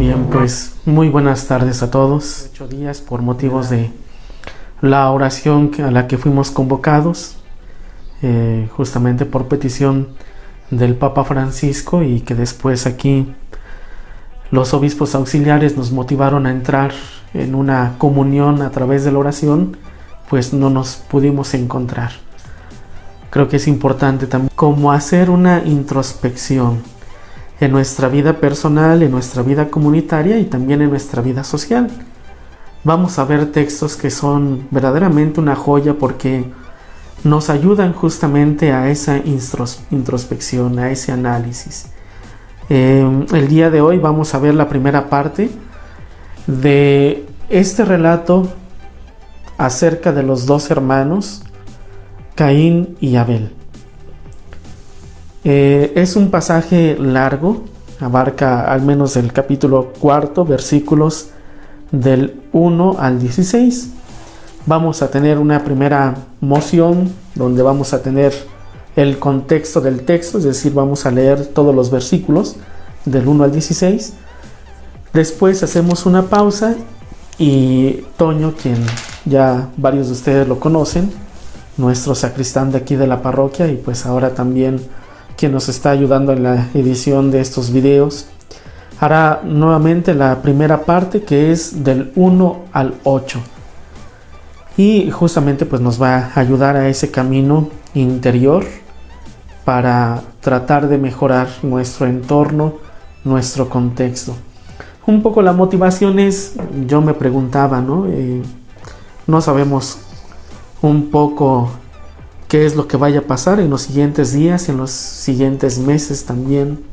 Bien, pues muy buenas tardes a todos. 8 días por motivos de la oración a la que fuimos convocados, justamente por petición del Papa Francisco, y que después aquí los obispos auxiliares nos motivaron a entrar en una comunión a través de la oración, pues no nos pudimos encontrar. Creo que es importante también como hacer una introspección en nuestra vida personal, en nuestra vida comunitaria y también en nuestra vida social. Vamos a ver textos que son verdaderamente una joya porque nos ayudan justamente a esa introspección, a ese análisis. El día de hoy vamos a ver la primera parte de este relato acerca de los dos hermanos, Caín y Abel. Es un pasaje largo, abarca al menos el capítulo 4, versículos del 1 al 16. Vamos a tener una primera moción donde vamos a tener el contexto del texto, es decir, vamos a leer todos los versículos del 1 al 16. Después hacemos una pausa y Toño, quien ya varios de ustedes lo conocen, nuestro sacristán de aquí de la parroquia y pues ahora también quien nos está ayudando en la edición de estos videos, hará nuevamente la primera parte, que es del 1 al 8. Y justamente pues nos va a ayudar a ese camino interior para tratar de mejorar nuestro entorno, nuestro contexto. Un poco la motivación es, yo me preguntaba, no sabemos un poco qué es lo que vaya a pasar en los siguientes días, en los siguientes meses también.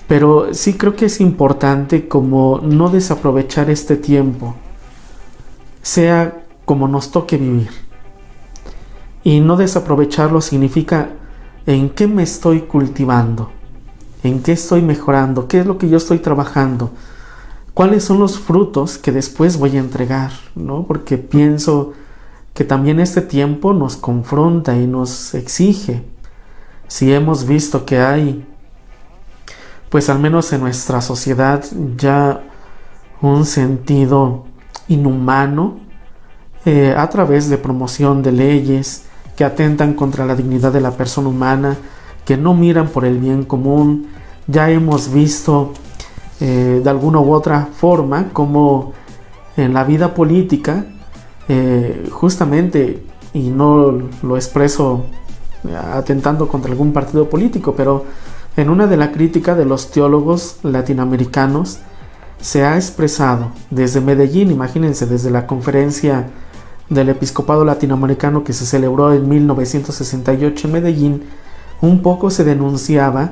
Pero sí creo que es importante como no desaprovechar este tiempo, sea como nos toque vivir. Y no desaprovecharlo significa en qué me estoy cultivando, en qué estoy mejorando, qué es lo que yo estoy trabajando, cuáles son los frutos que después voy a entregar, ¿no? Porque pienso que también este tiempo nos confronta y nos exige. Si hemos visto que hay, pues al menos en nuestra sociedad, ya un sentido inhumano a través de promoción de leyes que atentan contra la dignidad de la persona humana, que no miran por el bien común. Ya hemos visto de alguna u otra forma como en la vida política, justamente, y no lo expreso atentando contra algún partido político, pero en una de la crítica de los teólogos latinoamericanos se ha expresado desde Medellín, imagínense, desde la conferencia del episcopado latinoamericano que se celebró en 1968 en Medellín, un poco se denunciaba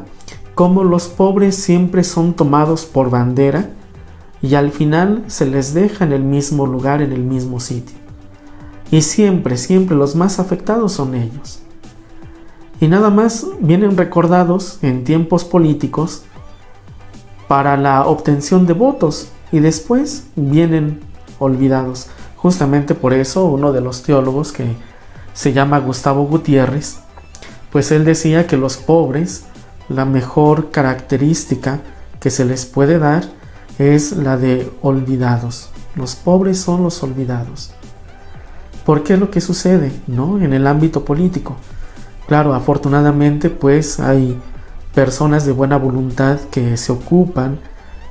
cómo los pobres siempre son tomados por bandera y al final se les deja en el mismo lugar, en el mismo sitio. Y siempre los más afectados son ellos. Y nada más vienen recordados en tiempos políticos para la obtención de votos y después vienen olvidados. Justamente por eso uno de los teólogos, que se llama Gustavo Gutiérrez, pues él decía que los pobres, la mejor característica que se les puede dar es la de olvidados. Los pobres son los olvidados. ¿Por qué es lo que sucede, ¿no? En el ámbito político? Claro, afortunadamente pues hay personas de buena voluntad que se ocupan,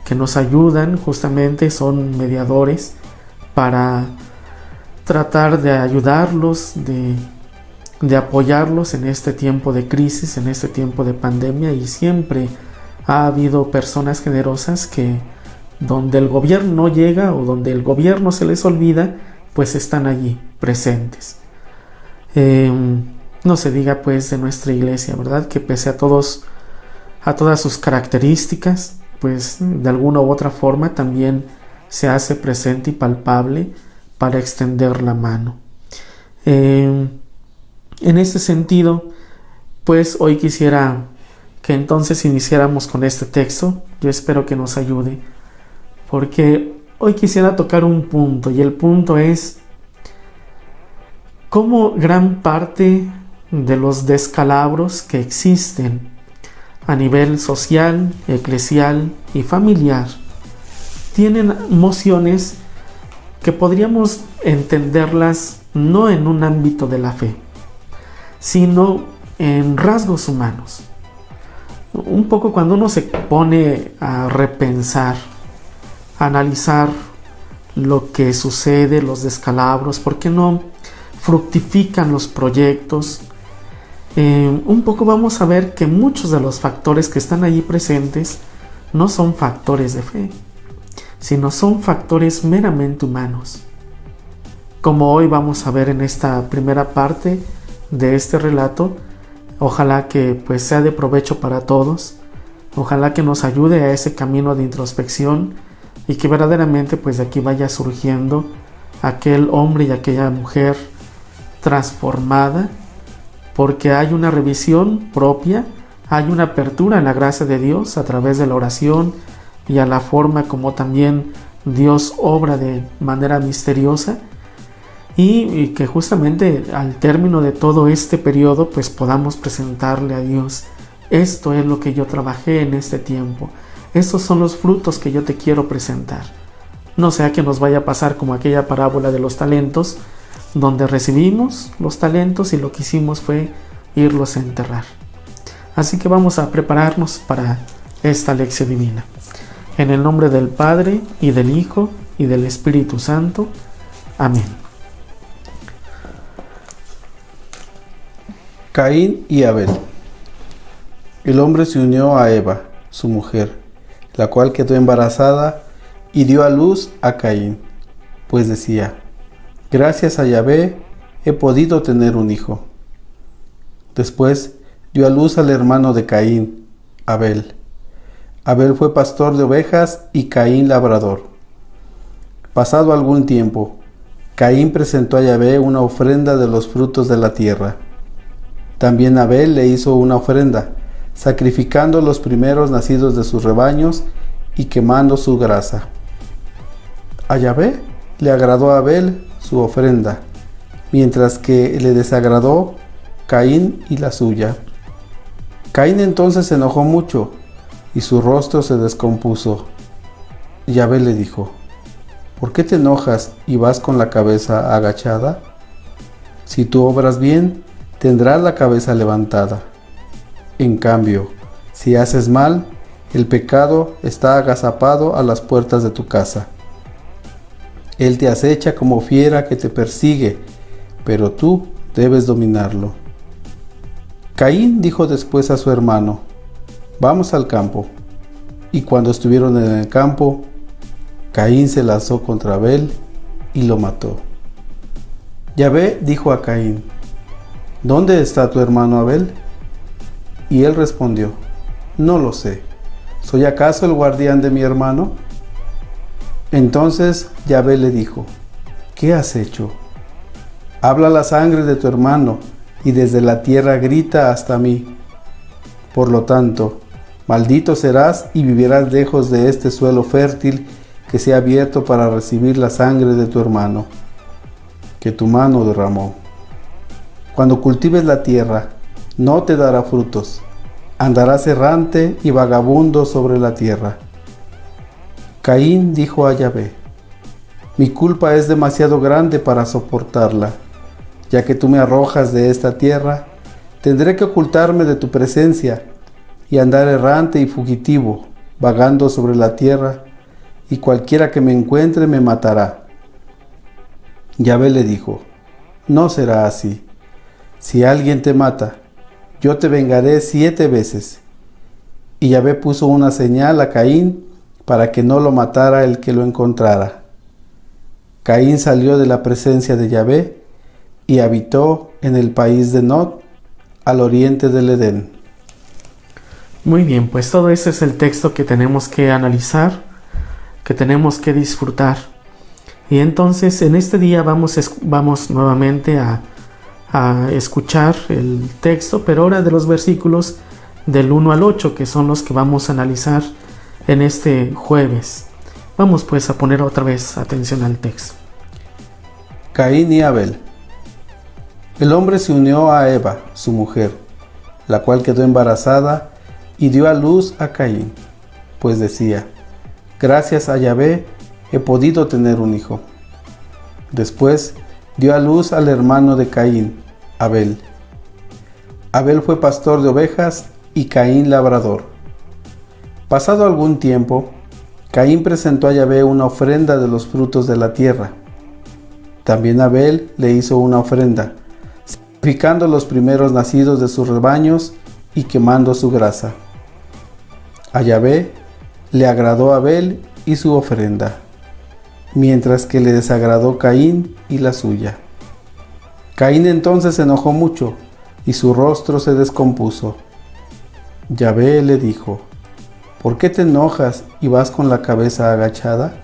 que nos ayudan, justamente son mediadores para tratar de ayudarlos, de apoyarlos en este tiempo de crisis, en este tiempo de pandemia, y siempre ha habido personas generosas que donde el gobierno no llega o donde el gobierno se les olvida, pues están allí presentes. No se diga pues de nuestra iglesia, ¿verdad? Que pese a todas sus características, pues de alguna u otra forma también se hace presente y palpable para extender la mano. En ese sentido, pues hoy quisiera que entonces iniciáramos con este texto. Yo espero que nos ayude, porque hoy quisiera tocar un punto, y el punto es cómo gran parte de los descalabros que existen a nivel social, eclesial y familiar tienen mociones que podríamos entenderlas no en un ámbito de la fe, sino en rasgos humanos. Un poco cuando uno se pone a repensar, a analizar lo que sucede, los descalabros, por qué no fructifican los proyectos, un poco vamos a ver que muchos de los factores que están allí presentes no son factores de fe, sino son factores meramente humanos. Como hoy vamos a ver en esta primera parte de este relato, ojalá que pues sea de provecho para todos, ojalá que nos ayude a ese camino de introspección y que verdaderamente pues de aquí vaya surgiendo aquel hombre y aquella mujer transformada, porque hay una revisión propia, hay una apertura en la gracia de Dios a través de la oración y a la forma como también Dios obra de manera misteriosa, y que justamente al término de todo este periodo pues podamos presentarle a Dios: esto es lo que yo trabajé en este tiempo, estos son los frutos que yo te quiero presentar. No sea que nos vaya a pasar como aquella parábola de los talentos, donde recibimos los talentos y lo que hicimos fue irlos a enterrar. Así que vamos a prepararnos para esta lección divina. En el nombre del Padre, y del Hijo, y del Espíritu Santo. Amén. Caín y Abel. El hombre se unió a Eva, su mujer, la cual quedó embarazada y dio a luz a Caín, pues decía: gracias a Yahvé he podido tener un hijo. Después dio a luz al hermano de Caín, Abel. Abel fue pastor de ovejas y Caín labrador. Pasado algún tiempo, Caín presentó a Yahvé una ofrenda de los frutos de la tierra. También Abel le hizo una ofrenda, sacrificando los primeros nacidos de sus rebaños y quemando su grasa. A Yahvé le agradó a Abel su ofrenda, mientras que le desagradó Caín y la suya. Caín entonces se enojó mucho y su rostro se descompuso. Yahvé le dijo: ¿por qué te enojas y vas con la cabeza agachada? Si tú obras bien, tendrás la cabeza levantada. En cambio, si haces mal, el pecado está agazapado a las puertas de tu casa. Él te acecha como fiera que te persigue, pero tú debes dominarlo. Caín dijo después a su hermano: vamos al campo. Y cuando estuvieron en el campo, Caín se lanzó contra Abel y lo mató. Yahvé dijo a Caín: ¿dónde está tu hermano Abel? Y él respondió: no lo sé. ¿Soy acaso el guardián de mi hermano? Entonces Yahvé le dijo: ¿qué has hecho? Habla la sangre de tu hermano, y desde la tierra grita hasta mí. Por lo tanto, maldito serás y vivirás lejos de este suelo fértil que se ha abierto para recibir la sangre de tu hermano, que tu mano derramó. Cuando cultives la tierra, no te dará frutos. Andarás errante y vagabundo sobre la tierra. Caín dijo a Yahvé: mi culpa es demasiado grande para soportarla. Ya que tú me arrojas de esta tierra, tendré que ocultarme de tu presencia y andar errante y fugitivo, vagando sobre la tierra, y cualquiera que me encuentre me matará. Yahvé le dijo: no será así. Si alguien te mata, yo te vengaré 7 veces. Y Yahvé puso una señal a Caín para que no lo matara el que lo encontrara. Caín salió de la presencia de Yahvé y habitó en el país de Nod, al oriente del Edén. Muy bien, pues todo ese es el texto que tenemos que analizar, que tenemos que disfrutar. Y entonces en este día vamos nuevamente a escuchar el texto, pero ahora de los versículos del 1 al 8, que son los que vamos a analizar en este jueves. Vamos pues a poner otra vez atención al texto. Caín y Abel. El hombre se unió a Eva, su mujer, la cual quedó embarazada y dio a luz a Caín, pues decía: gracias a Yahvé he podido tener un hijo. Después dio a luz al hermano de Caín, Abel. Abel fue pastor de ovejas y Caín labrador. Pasado algún tiempo, Caín presentó a Yahvé una ofrenda de los frutos de la tierra. También Abel le hizo una ofrenda, sacrificando los primeros nacidos de sus rebaños y quemando su grasa. A Yahvé le agradó Abel y su ofrenda, mientras que le desagradó Caín y la suya. Caín entonces se enojó mucho y su rostro se descompuso. Yahvé le dijo: ¿por qué te enojas y vas con la cabeza agachada?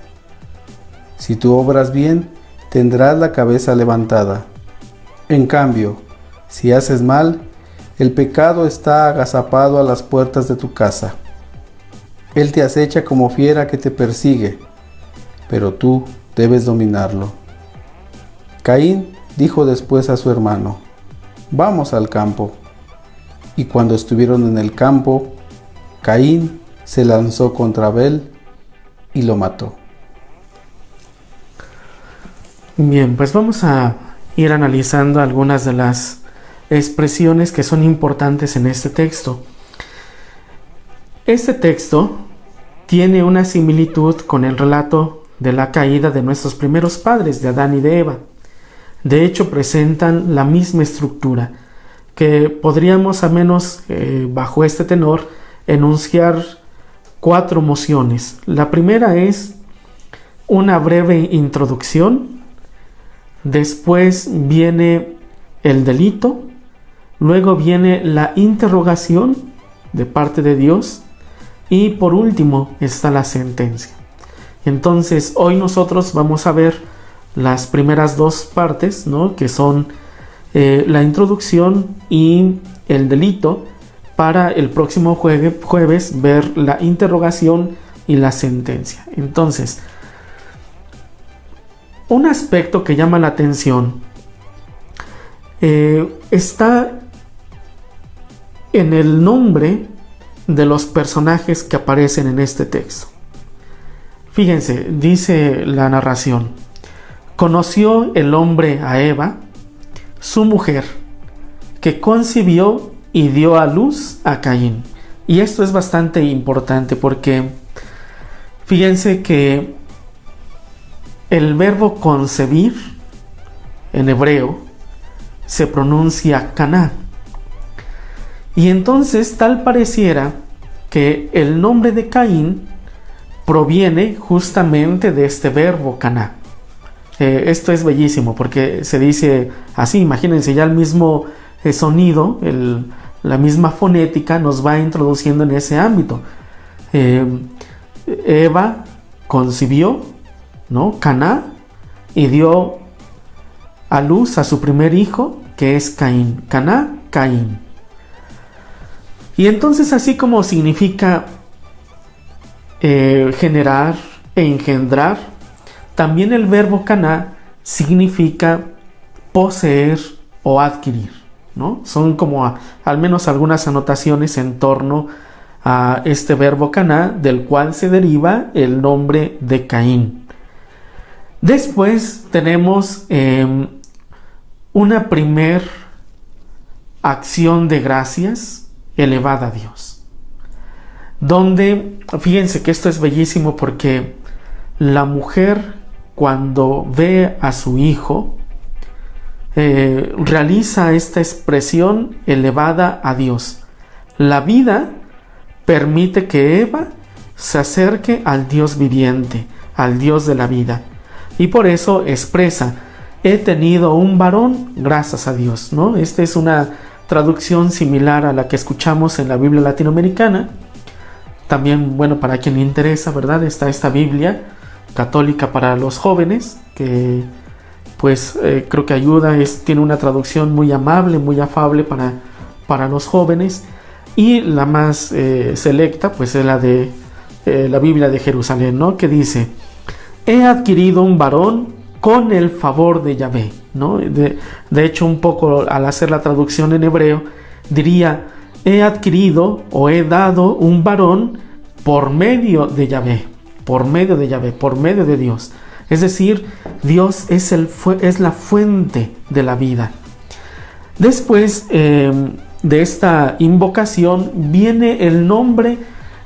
Si tú obras bien, tendrás la cabeza levantada. En cambio, si haces mal, el pecado está agazapado a las puertas de tu casa. Él te acecha como fiera que te persigue, pero tú debes dominarlo. Caín dijo después a su hermano: vamos al campo. Y cuando estuvieron en el campo, Caín se lanzó contra Abel y lo mató. Bien, pues vamos a ir analizando algunas de las expresiones que son importantes en este texto. Este texto tiene una similitud con el relato de la caída de nuestros primeros padres, de Adán y de Eva. De hecho, presentan la misma estructura, que podríamos, al menos bajo este tenor, enunciar 4 mociones. La primera es una breve introducción, después viene el delito, luego viene la interrogación de parte de Dios y por último está la sentencia. Entonces hoy nosotros vamos a ver las primeras 2 partes, ¿no?, que son la introducción y el delito, para el próximo jueves ver la interrogación y la sentencia. Entonces, un aspecto que llama la atención está en el nombre de los personajes que aparecen en este texto. Fíjense, dice la narración: conoció el hombre a Eva, su mujer, que concibió y dio a luz a Caín. Y esto es bastante importante porque fíjense que el verbo concebir en hebreo se pronuncia caná. Y entonces tal pareciera que el nombre de Caín proviene justamente de este verbo caná. Esto es bellísimo porque se dice así, imagínense, ya el mismo sonido, la misma fonética nos va introduciendo en ese ámbito. Eva concibió, ¿no?, Caná, y dio a luz a su primer hijo, que es Caín. Caná, Caín. Y entonces, así como significa generar e engendrar, también el verbo caná significa poseer o adquirir, ¿no? Son como al menos algunas anotaciones en torno a este verbo caná, del cual se deriva el nombre de Caín. Después tenemos una primer acción de gracias elevada a Dios, donde, fíjense que esto es bellísimo porque la mujer, cuando ve a su hijo, realiza esta expresión elevada a Dios. La vida permite que Eva se acerque al Dios viviente, al Dios de la vida, y por eso expresa: he tenido un varón, gracias a Dios, ¿no? Esta es una traducción similar a la que escuchamos en la Biblia latinoamericana. También, bueno, para quien le interesa, ¿verdad?, está esta Biblia católica para los jóvenes, que pues creo que ayuda, tiene una traducción muy amable, muy afable para los jóvenes. Y la más selecta pues es la de la Biblia de Jerusalén, ¿no?, que dice: he adquirido un varón con el favor de Yahvé, ¿no? De hecho, un poco al hacer la traducción en hebreo, diría: he adquirido o he dado un varón por medio de Yahvé. por medio de Yahvé, por medio de Dios. Es decir, Dios es la fuente de la vida. Después de esta invocación viene el nombre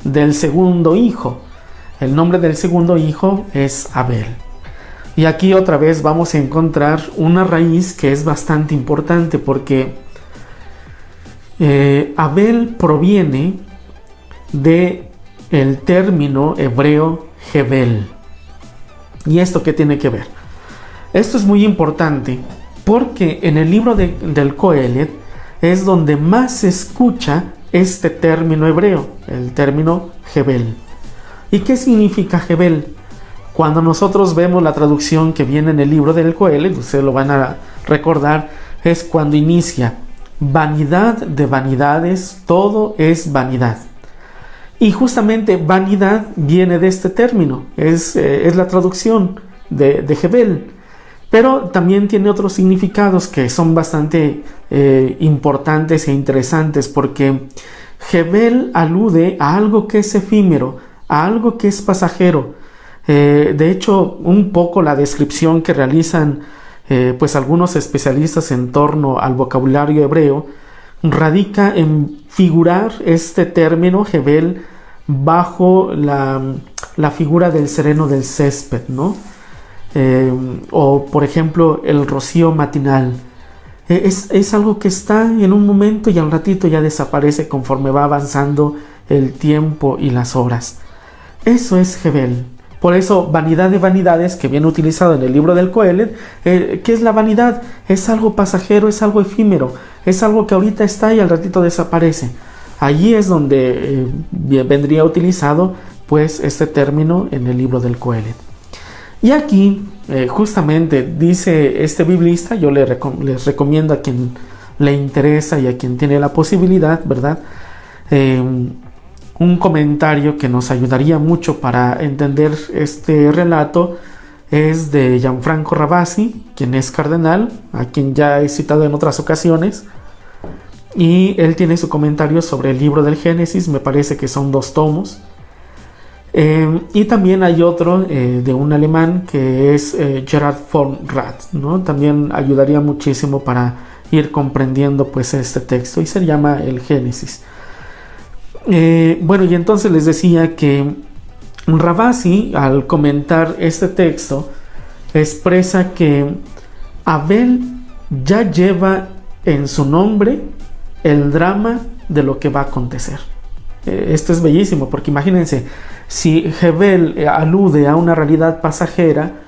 del segundo hijo. El nombre del segundo hijo es Abel. Y aquí otra vez vamos a encontrar una raíz que es bastante importante, porque Abel proviene de el término hebreo Hebel. ¿Y esto qué tiene que ver? Esto es muy importante porque en el libro del Coelet es donde más se escucha este término hebreo, el término Hebel. ¿Y qué significa Hebel? Cuando nosotros vemos la traducción que viene en el libro del Coelet, ustedes lo van a recordar, es cuando inicia: vanidad de vanidades, todo es vanidad. Y justamente vanidad viene de este término, es la traducción de Hebel. Pero también tiene otros significados que son bastante importantes e interesantes, porque Hebel alude a algo que es efímero, a algo que es pasajero. De hecho, un poco la descripción que realizan pues algunos especialistas en torno al vocabulario hebreo radica en figurar este término Hebel bajo la figura del sereno del césped, ¿no? O por ejemplo el rocío matinal. Es algo que está en un momento y al ratito ya desaparece conforme va avanzando el tiempo y las horas. Eso es Hebel. Por eso, vanidad de vanidades, que viene utilizado en el libro del Coelet, ¿qué es la vanidad? Es algo pasajero, es algo efímero, es algo que ahorita está y al ratito desaparece. Allí es donde vendría utilizado pues este término en el libro del Coelet. Y aquí justamente dice este biblista, yo les recomiendo a quien le interesa y a quien tiene la posibilidad, ¿verdad? Un comentario que nos ayudaría mucho para entender este relato es de Gianfranco Ravasi, quien es cardenal, a quien ya he citado en otras ocasiones, y él tiene su comentario sobre el libro del Génesis, me parece que son 2 tomos. Y también hay otro de un alemán que es Gerhard von Rath, ¿no? También ayudaría muchísimo para ir comprendiendo pues este texto, y se llama el Génesis. Bueno, y entonces les decía que Ravasi, al comentar este texto, expresa que Abel ya lleva en su nombre el drama de lo que va a acontecer. Esto es bellísimo, porque imagínense, si Hebel alude a una realidad pasajera,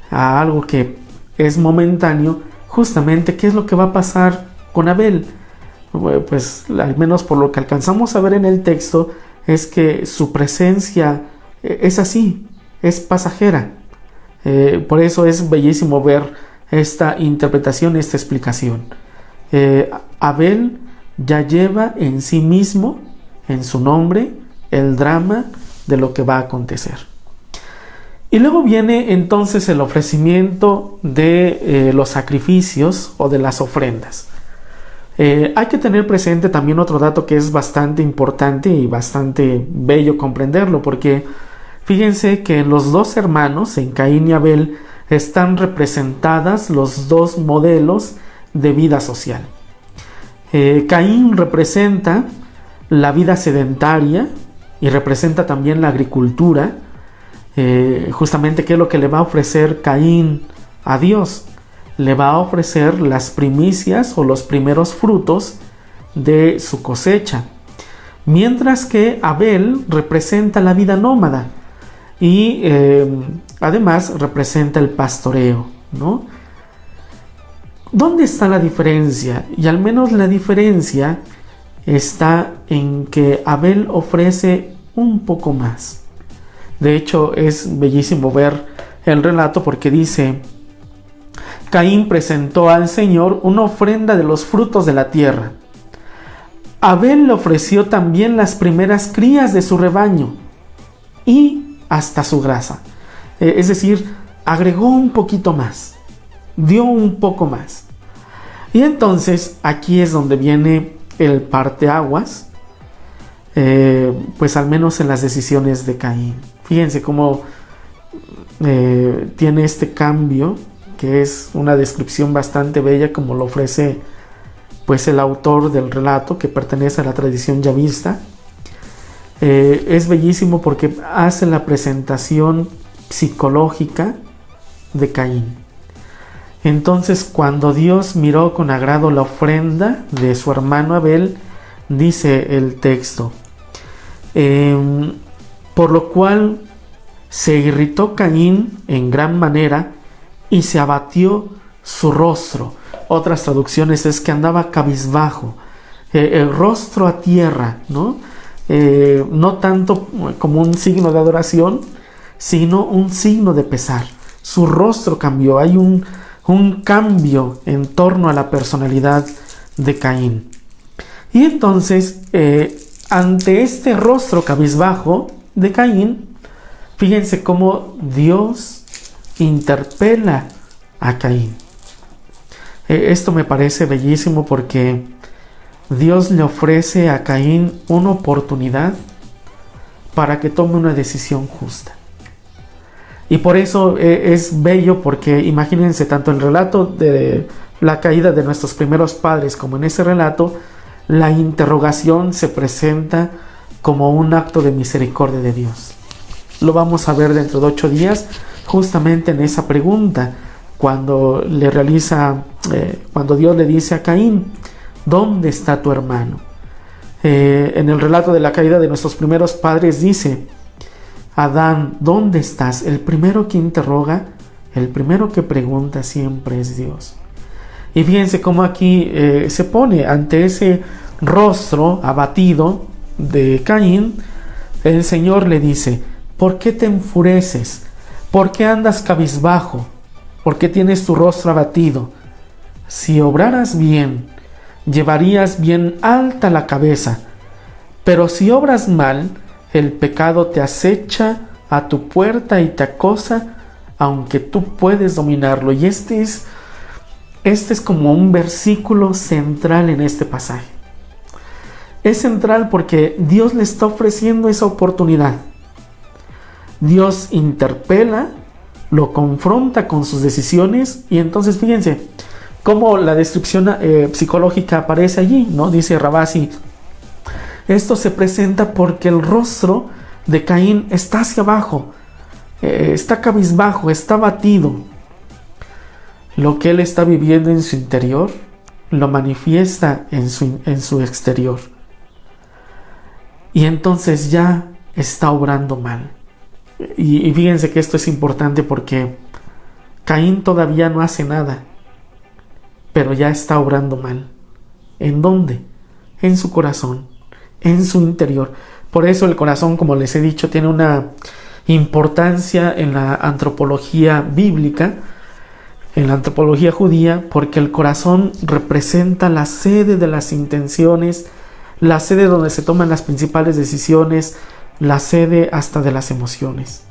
a algo que es momentáneo, justamente, ¿qué es lo que va a pasar con Abel? Pues al menos por lo que alcanzamos a ver en el texto, es que su presencia es así, es pasajera. Por eso es bellísimo ver esta interpretación, esta explicación. Abel ya lleva en sí mismo, en su nombre, el drama de lo que va a acontecer. Y luego viene entonces el ofrecimiento de los sacrificios o de las ofrendas. Hay que tener presente también otro dato que es bastante importante y bastante bello comprenderlo, porque fíjense que en los 2 hermanos, en Caín y Abel, están representadas los 2 modelos de vida social. Caín representa la vida sedentaria y representa también la agricultura. Justamente, ¿qué es lo que le va a ofrecer Caín a Dios? Le va a ofrecer las primicias o los primeros frutos de su cosecha, mientras que Abel representa la vida nómada y además representa el pastoreo, ¿no? ¿Dónde está la diferencia? Y al menos la diferencia está en que Abel ofrece un poco más. De hecho, es bellísimo ver el relato, porque dice: Caín presentó al Señor una ofrenda de los frutos de la tierra. Abel le ofreció también las primeras crías de su rebaño y hasta su grasa. Es decir, agregó un poquito más, dio un poco más. Y entonces aquí es donde viene el parteaguas, pues al menos en las decisiones de Caín. Fíjense cómo tiene este cambio, que es una descripción bastante bella, como lo ofrece pues el autor del relato, que pertenece a la tradición yavista. Es bellísimo porque hace la presentación psicológica de Caín. Entonces, cuando Dios miró con agrado la ofrenda de su hermano Abel, dice el texto, por lo cual se irritó Caín en gran manera y se abatió su rostro. Otras traducciones es que andaba cabizbajo, el rostro a tierra, ¿no? No tanto como un signo de adoración, sino un signo de pesar. Su rostro cambió, hay un cambio en torno a la personalidad de Caín. Y entonces, ante este rostro cabizbajo de Caín, fíjense cómo Dios interpela a Caín. Esto me parece bellísimo porque Dios le ofrece a Caín una oportunidad para que tome una decisión justa. Y por eso es bello, porque imagínense, tanto en el relato de la caída de nuestros primeros padres como en ese relato, la interrogación se presenta como un acto de misericordia de Dios. Lo vamos a ver dentro de 8 días, justamente en esa pregunta, cuando cuando Dios le dice a Caín, ¿dónde está tu hermano? En el relato de la caída de nuestros primeros padres dice, Adán, ¿dónde estás? El primero que interroga, el primero que pregunta siempre es Dios. Y fíjense cómo aquí se pone ante ese rostro abatido de Caín. El Señor le dice, ¿por qué te enfureces? ¿Por qué andas cabizbajo? ¿Por qué tienes tu rostro abatido? Si obraras bien, llevarías bien alta la cabeza, pero si obras mal, el pecado te acecha a tu puerta y te acosa, aunque tú puedes dominarlo. Y este es como un versículo central en este pasaje. Es central porque Dios le está ofreciendo esa oportunidad. Dios interpela, lo confronta con sus decisiones, y entonces fíjense cómo la descripción psicológica aparece allí, ¿no? Dice Rabasi, esto se presenta porque el rostro de Caín está hacia abajo, está cabizbajo, está abatido. Lo que él está viviendo en su interior lo manifiesta en su exterior. Y entonces ya está obrando mal. Y fíjense que esto es importante porque Caín todavía no hace nada, pero ya está obrando mal. ¿En dónde? En su corazón, en su interior. Por eso el corazón, como les he dicho, tiene una importancia en la antropología bíblica, en la antropología judía, porque el corazón representa la sede de las intenciones, la sede donde se toman las principales decisiones, la sede hasta de las emociones.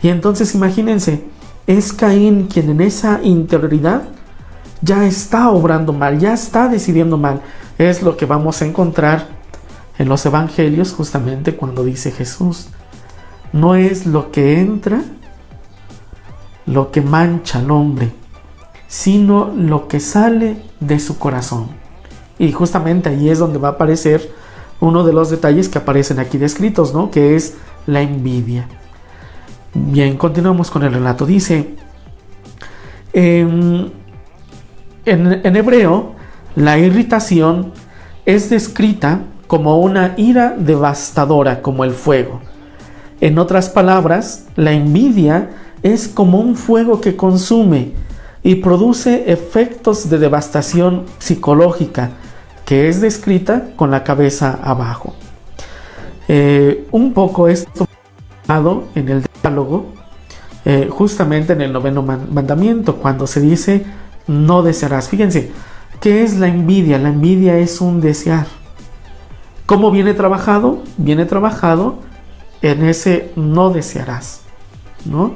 Y entonces imagínense, es Caín quien en esa interioridad ya está obrando mal, ya está decidiendo mal. Es lo que vamos a encontrar en los evangelios, justamente cuando dice Jesús, no es lo que entra lo que mancha al hombre, sino lo que sale de su corazón. Y justamente ahí es donde va a aparecer uno de los detalles que aparecen aquí descritos, ¿no? Que es la envidia. Bien, continuamos con el relato. Dice, en hebreo, la irritación es descrita como una ira devastadora, como el fuego. En otras palabras, la envidia es como un fuego que consume y produce efectos de devastación psicológica, que es descrita con la cabeza abajo. Un poco esto en el diálogo, justamente en el 9º mandamiento, cuando se dice no desearás. Fíjense, ¿qué es la envidia? La envidia es un desear. ¿Cómo viene trabajado? Viene trabajado en ese no desearás, ¿no?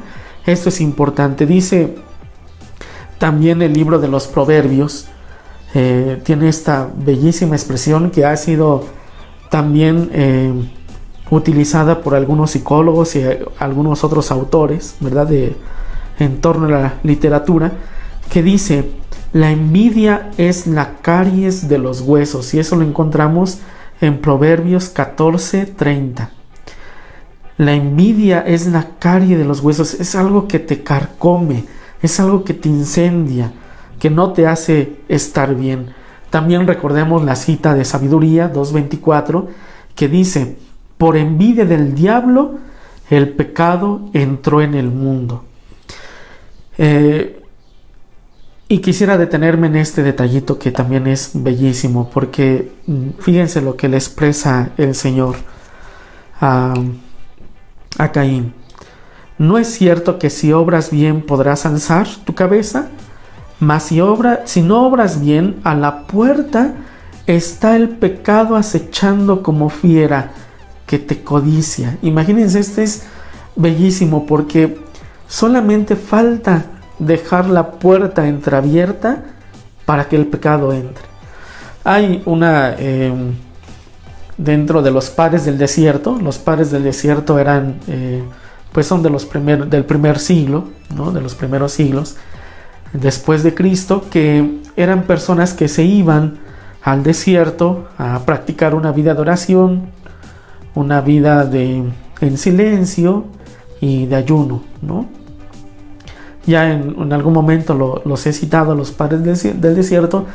Esto es importante. Dice también el libro de los Proverbios, tiene esta bellísima expresión que ha sido también utilizada por algunos psicólogos y algunos otros autores, ¿verdad?, en torno a la literatura, que dice: la envidia es la caries de los huesos, y eso lo encontramos en Proverbios 14:30. La envidia es la carie de los huesos, es algo que te carcome, es algo que te incendia, que no te hace estar bien. También recordemos la cita de Sabiduría 2:24, que dice: por envidia del diablo el pecado entró en el mundo. Y quisiera detenerme en este detallito que también es bellísimo, porque fíjense lo que le expresa el Señor a Caín. ¿No es cierto que si obras bien podrás alzar tu cabeza? Mas si no obras bien, a la puerta está el pecado acechando como fiera que te codicia. Imagínense, este es bellísimo, porque solamente falta dejar la puerta entreabierta para que el pecado entre. Hay una dentro de los padres del desierto. Los padres del desierto eran pues son del primer siglo, ¿no?, de los primeros siglos después de Cristo, que eran personas que se iban al desierto a practicar una vida de oración, una vida en silencio y de ayuno, ¿no? Ya en algún momento los he citado a los padres del desierto,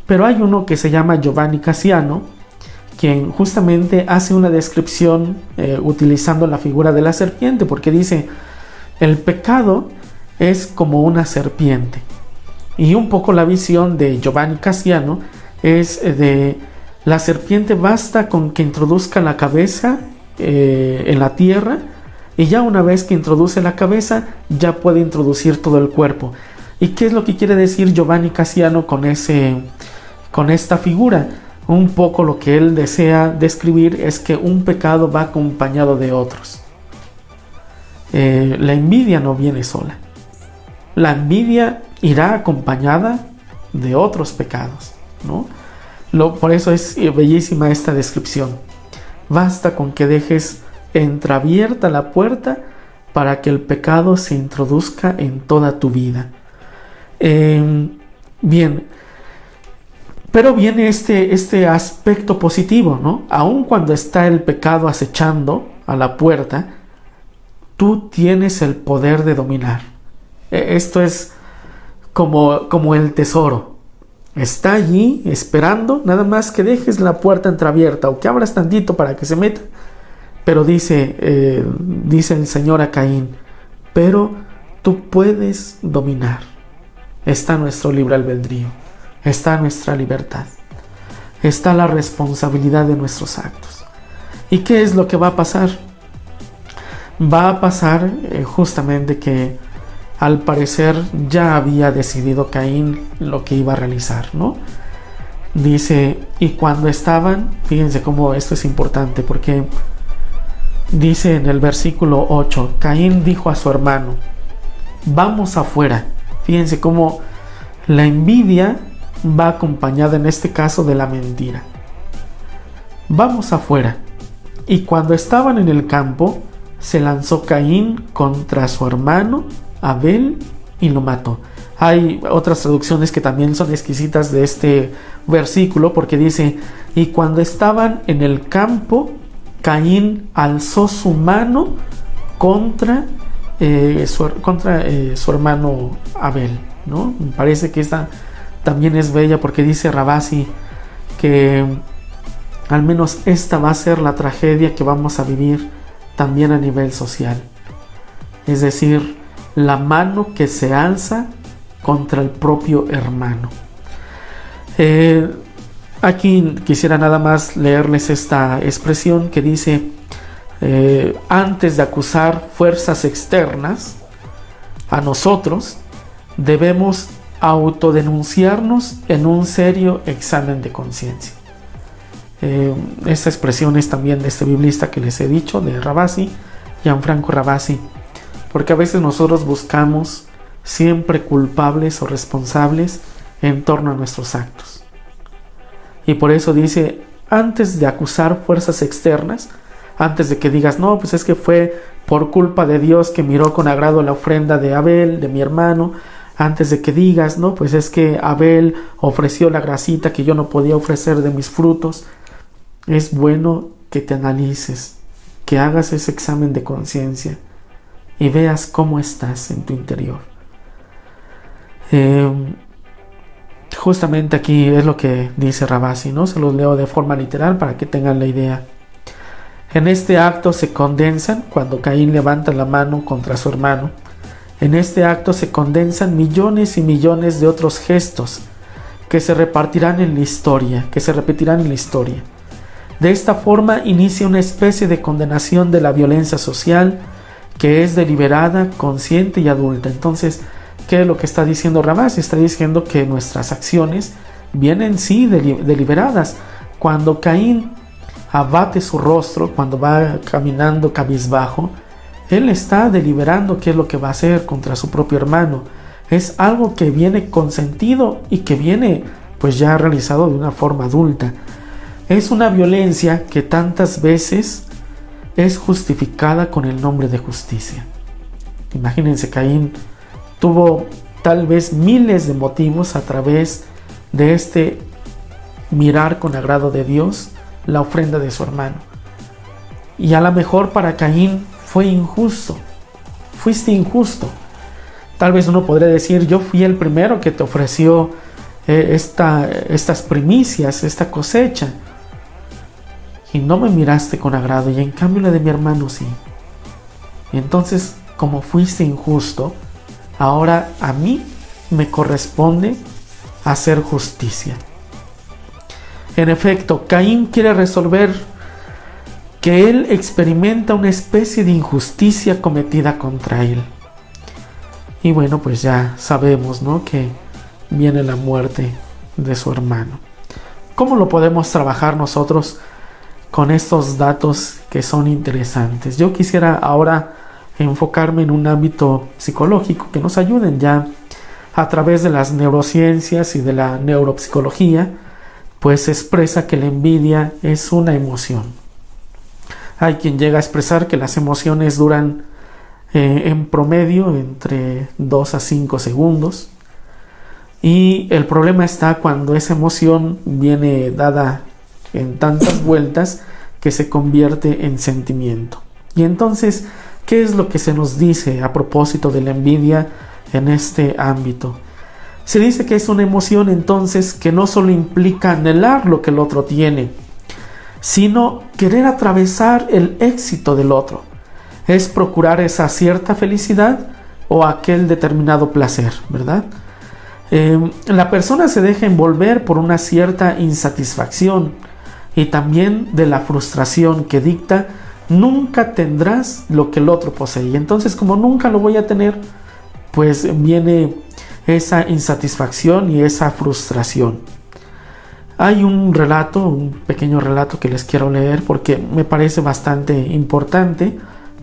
pero hay uno que se llama Giovanni Cassiano, quien justamente hace una descripción utilizando la figura de la serpiente, porque dice: el pecado es como una serpiente. Y un poco la visión de Giovanni Cassiano es de la serpiente basta con que introduzca la cabeza en la tierra, y ya una vez que introduce la cabeza ya puede introducir todo el cuerpo. ¿Y qué es lo que quiere decir Giovanni Cassiano con esta figura? Un poco lo que él desea describir es que un pecado va acompañado de otros. La envidia no viene sola. La envidia irá acompañada de otros pecados, ¿no? Por eso es bellísima esta descripción. Basta con que dejes entreabierta la puerta para que el pecado se introduzca en toda tu vida. Bien, pero viene este aspecto positivo, ¿no? Aun cuando está el pecado acechando a la puerta, tú tienes el poder de dominar. Esto es como el tesoro. Está allí esperando, nada más que dejes la puerta entreabierta o que abras tantito para que se meta. Pero dice el Señor a Caín: pero tú puedes dominar. Está nuestro libre albedrío, está nuestra libertad, está la responsabilidad de nuestros actos. ¿Y qué es lo que va a pasar? Va a pasar justamente que al parecer ya había decidido Caín lo que iba a realizar, ¿no? Dice: y cuando estaban, fíjense cómo esto es importante, porque dice en el versículo 8, Caín dijo a su hermano: vamos afuera. Fíjense cómo la envidia va acompañada en este caso de la mentira. Vamos afuera. Y cuando estaban en el campo, se lanzó Caín contra su hermano Abel y lo mató. Hay otras traducciones que también son exquisitas de este versículo, porque dice: y cuando estaban en el campo, Caín alzó su mano contra su hermano Abel, ¿no? Me parece que esta también es bella, porque dice Ravasi que al menos esta va a ser la tragedia que vamos a vivir también a nivel social. Es decir, la mano que se alza contra el propio hermano. Aquí quisiera nada más leerles esta expresión que dice: antes de acusar fuerzas externas a nosotros, debemos autodenunciarnos en un serio examen de conciencia. Esta expresión es también de este biblista que les he dicho, de Ravasi, Gianfranco Ravasi, porque a veces nosotros buscamos siempre culpables o responsables en torno a nuestros actos. Y por eso dice: antes de acusar fuerzas externas, Antes de que digas, no, pues es que fue por culpa de Dios que miró con agrado la ofrenda de Abel, de mi hermano. Antes de que digas, no, pues es que Abel ofreció la grasita que yo no podía ofrecer de mis frutos. Es bueno que te analices, que hagas ese examen de conciencia y veas cómo estás en tu interior. Justamente aquí es lo que dice Ravasi, ¿no? Se los leo de forma literal para que tengan la idea. En este acto se condensan, cuando Caín levanta la mano contra su hermano, en este acto se condensan millones y millones de otros gestos que se repartirán en la historia, que se repetirán en la historia. De esta forma inicia una especie de condenación de la violencia social que es deliberada, consciente y adulta. Entonces, ¿qué es lo que está diciendo Ravasi? Está diciendo que nuestras acciones vienen sí deliberadas. Cuando Caín abate su rostro, cuando va caminando cabizbajo, él está deliberando qué es lo que va a hacer contra su propio hermano. Es algo que viene consentido y que viene pues ya realizado de una forma adulta. Es una violencia que tantas veces es justificada con el nombre de justicia. Imagínense, Caín tuvo tal vez miles de motivos a través de este mirar con agrado de Dios la ofrenda de su hermano. Y a lo mejor para Caín fue injusto. Fuiste injusto. Tal vez uno podría decir, yo fui el primero que te ofreció estas primicias, esta cosecha, y no me miraste con agrado, y en cambio la de mi hermano sí. Entonces, como fuiste injusto, ahora a mí me corresponde hacer justicia. En efecto, Caín quiere resolver que él experimenta una especie de injusticia cometida contra él. Y bueno, pues ya sabemos, ¿no?, que viene la muerte de su hermano. ¿Cómo lo podemos trabajar nosotros con estos datos que son interesantes? Yo quisiera ahora enfocarme en un ámbito psicológico que nos ayuden ya a través de las neurociencias y de la neuropsicología, pues se expresa que la envidia es una emoción. Hay quien llega a expresar que las emociones duran en promedio entre 2 a 5 segundos. Y el problema está cuando esa emoción viene dada en tantas vueltas que se convierte en sentimiento. Y entonces, ¿qué es lo que se nos dice a propósito de la envidia en este ámbito? Se dice que es una emoción entonces que no solo implica anhelar lo que el otro tiene, sino querer atravesar el éxito del otro. Es procurar esa cierta felicidad o aquel determinado placer, ¿verdad? La persona se deja envolver por una cierta insatisfacción y también de la frustración que dicta: nunca tendrás lo que el otro posee. Y entonces, como nunca lo voy a tener, pues viene esa insatisfacción y esa frustración. Hay un pequeño relato que les quiero leer porque me parece bastante importante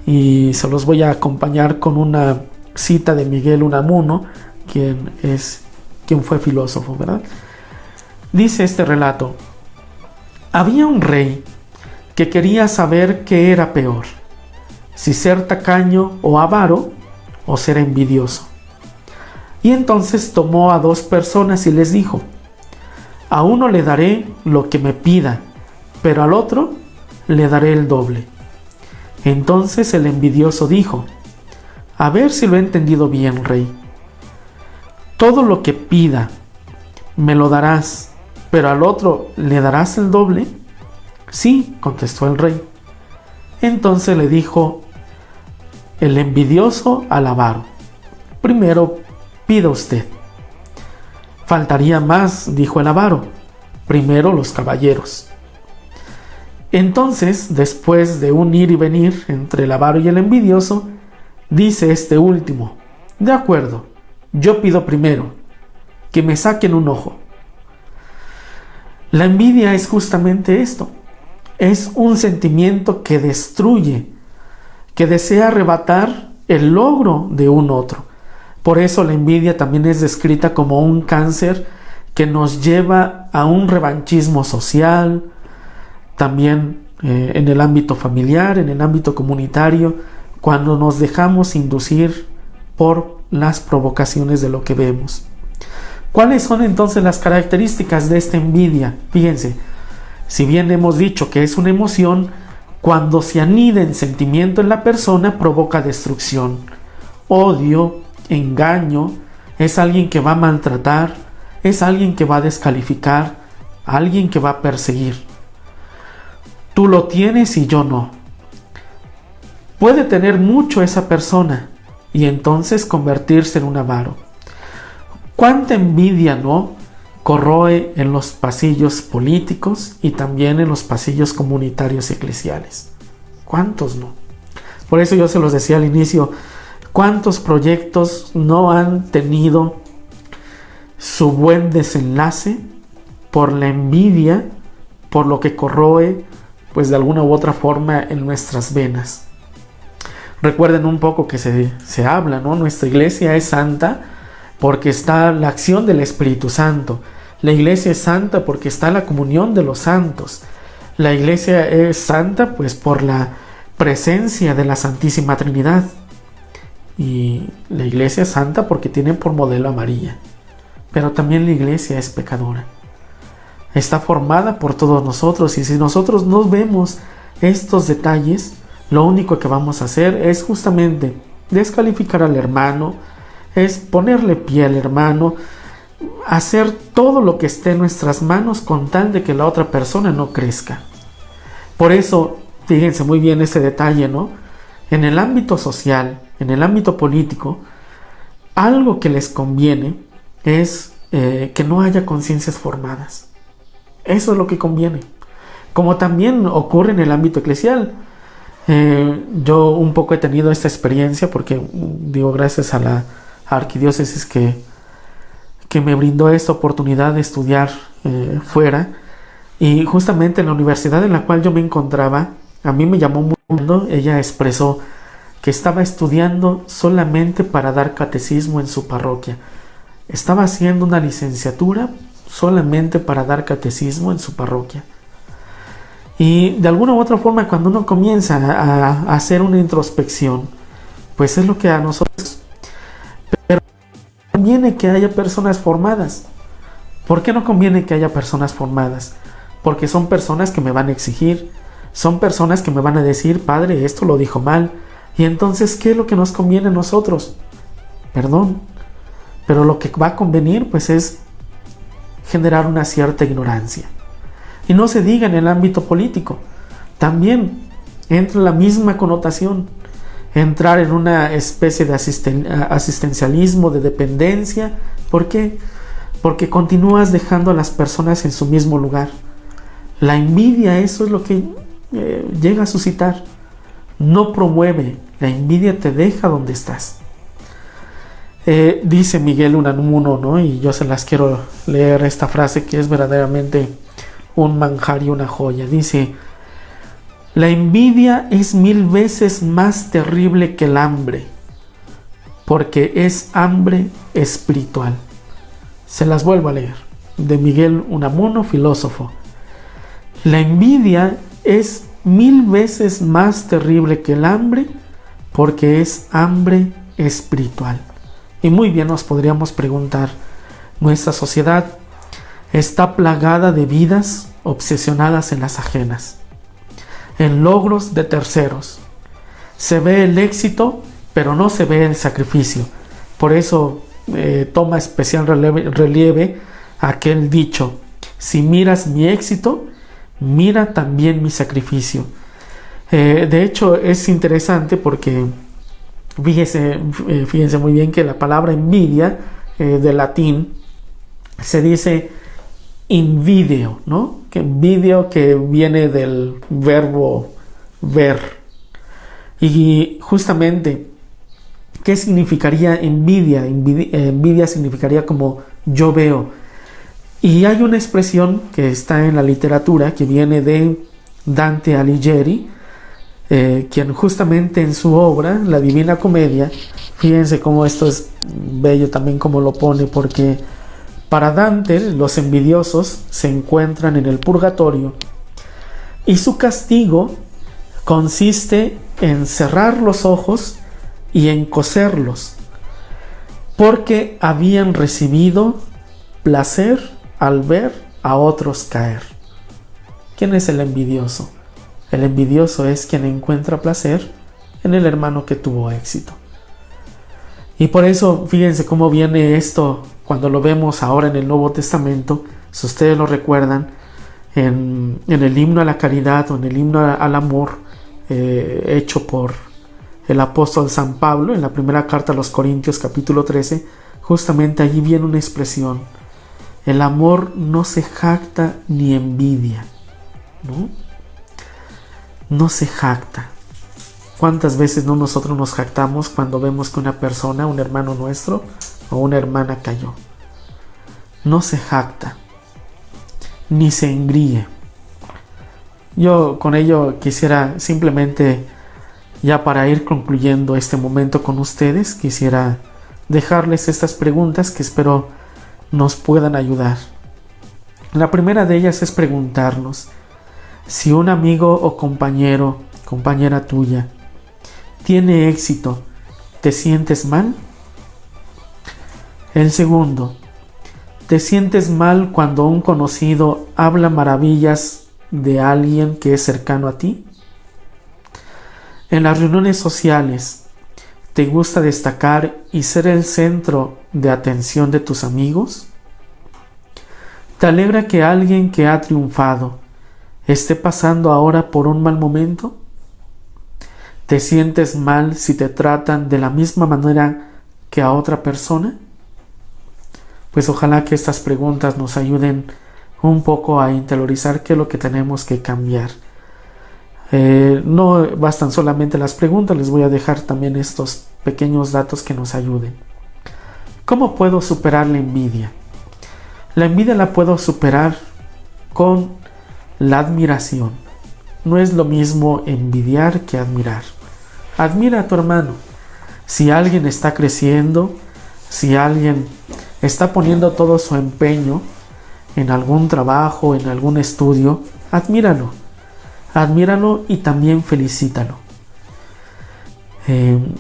y se los voy a acompañar con una cita de Miguel Unamuno, quien fue filósofo, ¿verdad? Dice este relato: había un rey que quería saber qué era peor, si ser tacaño o avaro, o ser envidioso. Y entonces tomó a 2 personas y les dijo: a uno le daré lo que me pida, pero al otro le daré el doble. Entonces el envidioso dijo: a ver si lo he entendido bien, rey. Todo lo que pida me lo darás, pero al otro le darás el doble. Sí, contestó el rey. Entonces le dijo el envidioso al avaro: primero pida usted. Faltaría más, dijo el avaro: primero los caballeros. Entonces, después de un ir y venir entre el avaro y el envidioso, dice este último: de acuerdo, yo pido primero, que me saquen un ojo. La envidia es justamente esto. Es un sentimiento que destruye, que desea arrebatar el logro de un otro. Por eso la envidia también es descrita como un cáncer que nos lleva a un revanchismo social. También en el ámbito familiar, en el ámbito comunitario, cuando nos dejamos inducir por las provocaciones de lo que vemos. ¿Cuáles son entonces las características de esta envidia? Fíjense, si bien hemos dicho que es una emoción, cuando se anida en sentimiento en la persona provoca destrucción, odio, engaño, es alguien que va a maltratar, es alguien que va a descalificar, alguien que va a perseguir. Tú lo tienes y yo no. Puede tener mucho esa persona y entonces convertirse en un avaro. ¿Cuánta envidia no corroe en los pasillos políticos y también en los pasillos comunitarios y eclesiales? ¿Cuántos no? Por eso yo se los decía al inicio, ¿cuántos proyectos no han tenido su buen desenlace por la envidia, por lo que corroe, pues de alguna u otra forma en nuestras venas? Recuerden un poco que se habla, ¿no? Nuestra iglesia es santa porque está la acción del Espíritu Santo. La iglesia es santa porque está la comunión de los santos. La iglesia es santa pues por la presencia de la Santísima Trinidad. Y la iglesia es santa porque tiene por modelo a María. Pero también la iglesia es pecadora. Está formada por todos nosotros y si nosotros no vemos estos detalles, lo único que vamos a hacer es justamente descalificar al hermano, es ponerle pie al hermano, hacer todo lo que esté en nuestras manos con tal de que la otra persona no crezca. Por eso, fíjense muy bien ese detalle, ¿no? En el ámbito social, en el ámbito político, algo que les conviene es que no haya conciencias formadas. Eso es lo que conviene. Como también ocurre en el ámbito eclesial. Yo un poco he tenido esta experiencia porque, digo, gracias a la arquidiócesis que me brindó esta oportunidad de estudiar fuera, y justamente en la universidad en la cual yo me encontraba, a mí me llamó mucho. Ella expresó que estaba estudiando solamente para dar catecismo en su parroquia. Estaba haciendo una licenciatura solamente para dar catecismo en su parroquia. Y de alguna u otra forma, cuando uno comienza a hacer una introspección, pues es lo que a nosotros. Pero conviene que haya personas formadas. ¿Por qué no conviene que haya personas formadas? Porque son personas que me van a exigir, son personas que me van a decir, padre, esto lo dijo mal. Y entonces, ¿qué es lo que nos conviene a nosotros? Perdón. Pero lo que va a convenir, pues, es generar una cierta ignorancia. Y no se diga en el ámbito político. También entra la misma connotación. Entrar en una especie de asistencialismo, de dependencia. ¿Por qué? Porque continúas dejando a las personas en su mismo lugar. La envidia, eso es lo que llega a suscitar. No promueve. La envidia te deja donde estás. Dice Miguel Unamuno, ¿no? Y yo se las quiero leer esta frase que es verdaderamente un manjar y una joya. Dice: la envidia es 1000 veces más terrible que el hambre, porque es hambre espiritual. Se las vuelvo a leer, de Miguel Unamuno, filósofo. La envidia es 1000 veces más terrible que el hambre, porque es hambre espiritual. Y muy bien nos podríamos preguntar, ¿nuestra sociedad está plagada de vidas obsesionadas en las ajenas, en logros de terceros? Se ve el éxito, pero no se ve el sacrificio. Por eso toma especial relieve aquel dicho: si miras mi éxito, mira también mi sacrificio. De hecho, es interesante porque fíjense muy bien que la palabra envidia, de latín, se dice invideo, ¿no? Que envidio, que viene del verbo ver. Y justamente, ¿qué significaría envidia? Envidia significaría como yo veo. Y hay una expresión que está en la literatura que viene de Dante Alighieri, quien justamente en su obra, La Divina Comedia, fíjense cómo esto es bello también como lo pone, porque para Dante los envidiosos se encuentran en el purgatorio Y su castigo consiste en cerrar los ojos y en coserlos, porque habían recibido placer al ver a otros caer. ¿Quién es el envidioso? El envidioso es quien encuentra placer en el hermano que tuvo éxito. Y por eso, fíjense cómo viene esto cuando lo vemos ahora en el Nuevo Testamento. Si ustedes lo recuerdan, en el himno a la caridad o en el himno al amor hecho por el apóstol San Pablo en la primera carta a los Corintios capítulo 13, justamente allí viene una expresión: el amor no se jacta ni envidia, ¿no? No se jacta. ¿Cuántas veces no nosotros nos jactamos cuando vemos que una persona, un hermano nuestro o una hermana cayó? No se jacta, ni se engríe. Yo con ello quisiera simplemente, ya para ir concluyendo este momento con ustedes, quisiera dejarles estas preguntas que espero nos puedan ayudar. La primera de ellas es preguntarnos: si un amigo o compañero, compañera tuya, tiene éxito, ¿te sientes mal? El segundo: ¿te sientes mal cuando un conocido habla maravillas de alguien que es cercano a ti? En las reuniones sociales, ¿te gusta destacar y ser el centro de atención de tus amigos? ¿Te alegra que alguien que ha triunfado esté pasando ahora por un mal momento? ¿Te sientes mal si te tratan de la misma manera que a otra persona? Pues ojalá que estas preguntas nos ayuden un poco a interiorizar qué es lo que tenemos que cambiar. No bastan solamente las preguntas, les voy a dejar también estos pequeños datos que nos ayuden. ¿Cómo puedo superar la envidia? La envidia la puedo superar con la admiración. No es lo mismo envidiar que admirar. Admira a tu hermano. Si alguien está creciendo, si alguien está poniendo todo su empeño en algún trabajo, en algún estudio, admíralo. Admíralo y también felicítalo.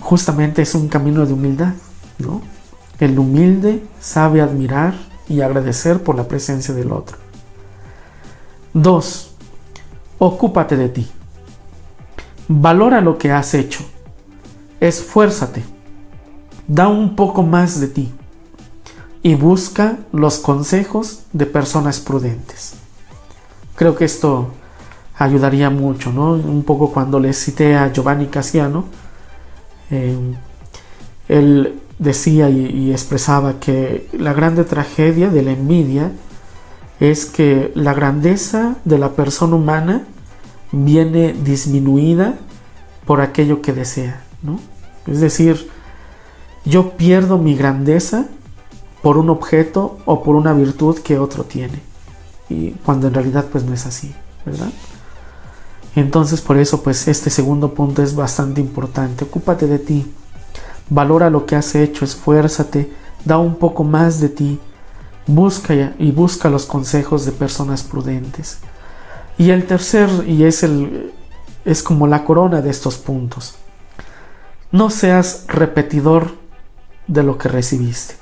Justamente es un camino de humildad, ¿no? El humilde sabe admirar y agradecer por la presencia del otro. 2. Ocúpate de ti. Valora lo que has hecho. Esfuérzate. Da un poco más de ti. Y busca los consejos de personas prudentes. Creo que esto ayudaría mucho, ¿no? Un poco cuando les cité a Giovanni Cassiano, él decía y expresaba que la grande tragedia de la envidia es que la grandeza de la persona humana viene disminuida por aquello que desea, ¿no? Es decir, yo pierdo mi grandeza por un objeto o por una virtud que otro tiene, y cuando en realidad pues no es así, ¿verdad? Entonces por eso pues este segundo punto es bastante importante. Ocúpate de ti, valora lo que has hecho, esfuérzate, da un poco más de ti, busca los consejos de personas prudentes. Y el tercer, y es como la corona de estos puntos: no seas repetidor de lo que recibiste.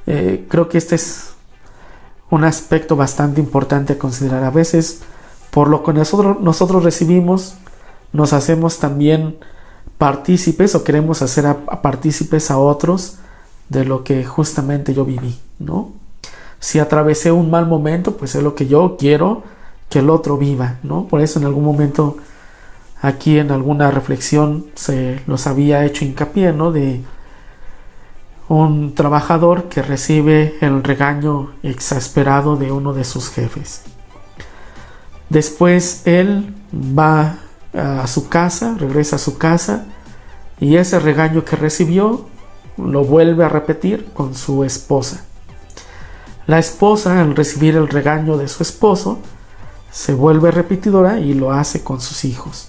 Creo que este es un aspecto bastante importante a considerar. A veces, por lo que nosotros recibimos, nos hacemos también partícipes o queremos hacer partícipes a otros de lo que justamente yo viví, ¿no? Si atravesé un mal momento, pues es lo que yo quiero que el otro viva, ¿no? Por eso en algún momento aquí en alguna reflexión se los había hecho hincapié, ¿no? De un trabajador que recibe el regaño exasperado de uno de sus jefes. Después él va a su casa, regresa a su casa, y ese regaño que recibió lo vuelve a repetir con su esposa. La esposa, al recibir el regaño de su esposo, se vuelve repetidora y lo hace con sus hijos.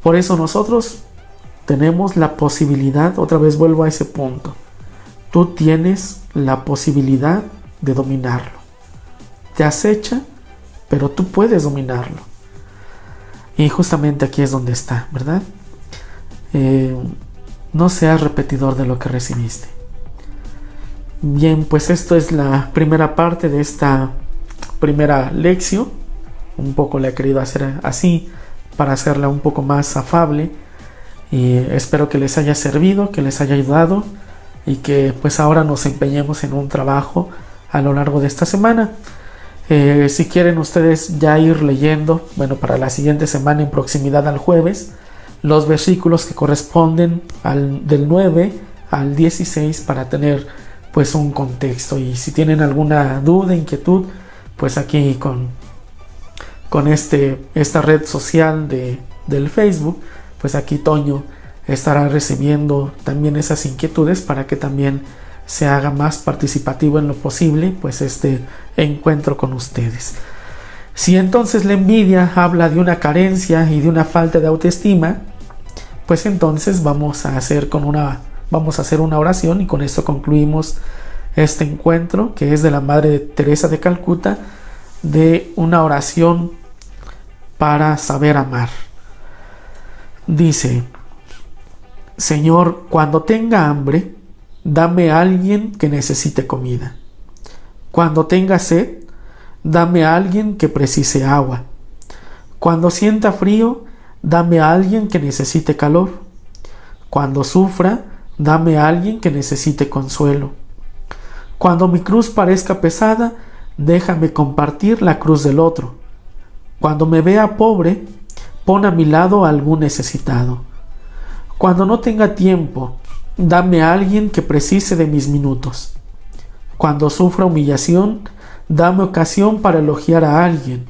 Por eso nosotros tenemos la posibilidad, otra vez vuelvo a ese punto, tú tienes la posibilidad de dominarlo. Te acecha, pero tú puedes dominarlo. Y justamente aquí es donde está, ¿verdad? No seas repetidor de lo que recibiste. Bien, pues esto es la primera parte de esta primera lección. Un poco la he querido hacer así para hacerla un poco más afable, y espero que les haya servido, que les haya ayudado, y que pues ahora nos empeñemos en un trabajo a lo largo de esta semana. Si quieren ustedes ya ir leyendo, bueno, para la siguiente semana en proximidad al jueves, los versículos que corresponden del 9 al 16 para tener pues un contexto. Y si tienen alguna duda, inquietud, pues aquí con esta red social del Facebook, pues aquí Toño estará recibiendo también esas inquietudes para que también se haga más participativo en lo posible pues este encuentro con ustedes. Si entonces la envidia habla de una carencia y de una falta de autoestima, pues entonces vamos a hacer una oración, y con esto concluimos este encuentro, que es de la Madre Teresa de Calcuta, de una oración para saber amar. Dice: Señor, cuando tenga hambre, dame a alguien que necesite comida. Cuando tenga sed, dame a alguien que precise agua. Cuando sienta frío, dame a alguien que necesite calor. Cuando sufra, dame a alguien que necesite consuelo. Cuando mi cruz parezca pesada, déjame compartir la cruz del otro. Cuando me vea pobre, pon a mi lado a algún necesitado. Cuando no tenga tiempo, dame a alguien que precise de mis minutos. Cuando sufra humillación, dame ocasión para elogiar a alguien.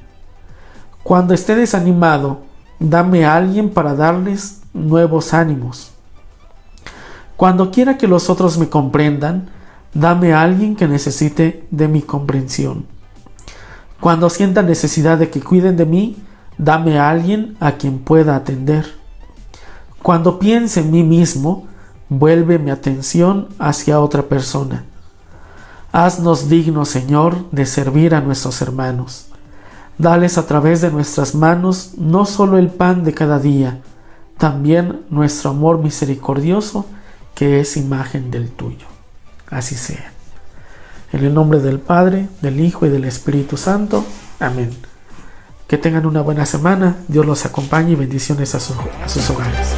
Cuando esté desanimado, dame a alguien para darles nuevos ánimos. Cuando quiera que los otros me comprendan, dame a alguien que necesite de mi comprensión. Cuando sienta necesidad de que cuiden de mí, dame a alguien a quien pueda atender. Cuando piense en mí mismo, vuelve mi atención hacia otra persona. Haznos dignos, Señor, de servir a nuestros hermanos. Dales a través de nuestras manos no solo el pan de cada día, también nuestro amor misericordioso, que es imagen del tuyo. Así sea. En el nombre del Padre, del Hijo y del Espíritu Santo. Amén. Que tengan una buena semana. Dios los acompañe y bendiciones a sus hogares.